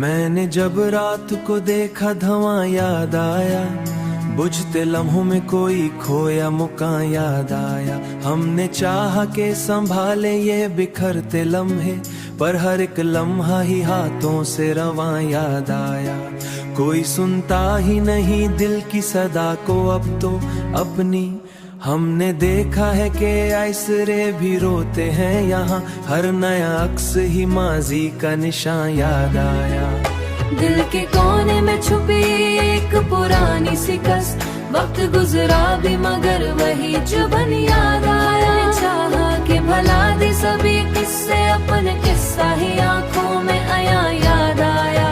मैंने जब रात को देखा धुआं याद आया, बुझते लम्हों में कोई खोया मुका याद आया। हमने चाहा के संभाले ये बिखरते लम्हे, पर हर एक लम्हा ही हाथों से रवां याद आया। कोई सुनता ही नहीं दिल की सदा को अब तो अपनी। हमने देखा है कि आइसरे भी रोते हैं यहाँ, हर नया अक्स ही माजी का निशान याद आया। दिल के कोने में छुपी एक पुरानी सी कस, वक्त गुजरा भी मगर वही जुबान याद आया। चाहा कि भला दे सभी किस्से, अपने किस्सा ही आंखों में आया याद आया।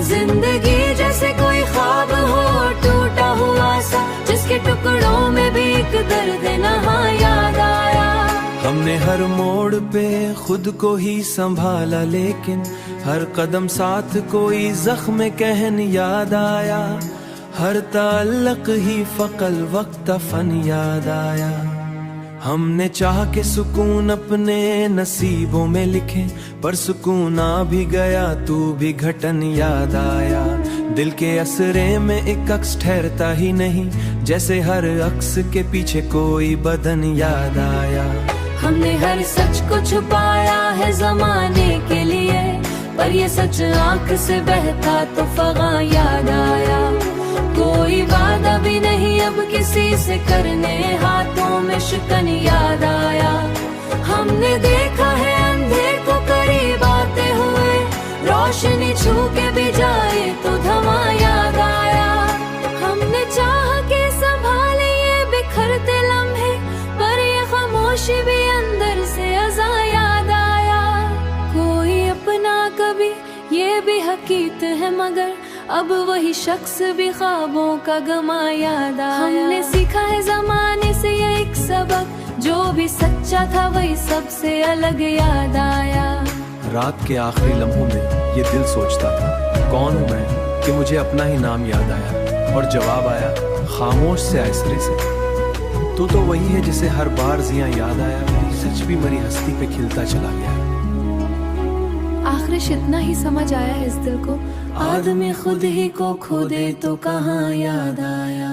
जिंदगी जैसे कोई ख्वाब हो टूटा हुआ सा, जिसके टुकड़ों में भी एक दर्द नहा याद आया। हमने हर मोड़ पे खुद को ही संभाला, लेकिन हर कदम साथ कोई जख्म कहन याद आया। हर ताल्लुक ही फकल वक्त फन याद आया। हमने चाह के सुकून अपने नसीबों में लिखे, पर सुकून आ भी गया तू भी घटन याद आया। दिल के असरे में एक अक्स ठहरता ही नहीं, जैसे हर अक्स के पीछे कोई बदन याद आया। हमने हर सच को छुपाया है जमाने के लिए, पर ये सच आंख से बहता तो फगा याद आया। कोई वादा भी नहीं अब किसी से करने, हाथों में शिकन याद आया। हमने देखा है अंधे को करीब आते हुए, रोशनी छू के भी जाए तो धुआं याद आया। हमने चाह के संभाले ये बिखरते लम्हे, पर ये खामोशी भी अंदर से अज़ा याद आया। कोई अपना कभी ये भी हकीकत है, मगर अब वही शख्स भी ख्वाबों का गमा याद आया। हमने सीखा है जमाने से ये एक सबक, जो भी सच्चा था वही सबसे अलग याद आया। रात के आखिरी लम्हों में ये दिल सोचता था कौन हूँ मैं, कि मुझे अपना ही नाम याद आया। और जवाब आया खामोश से आइसरे से, तू तो वही है जिसे हर बार जिया याद आया। मेरी सच भी मरी हस्ती पे खिलता चला गया। आखिर इतना ही समझ आया है इस दिल को, आदमी खुद ही को खो दे तो कहाँ याद आया।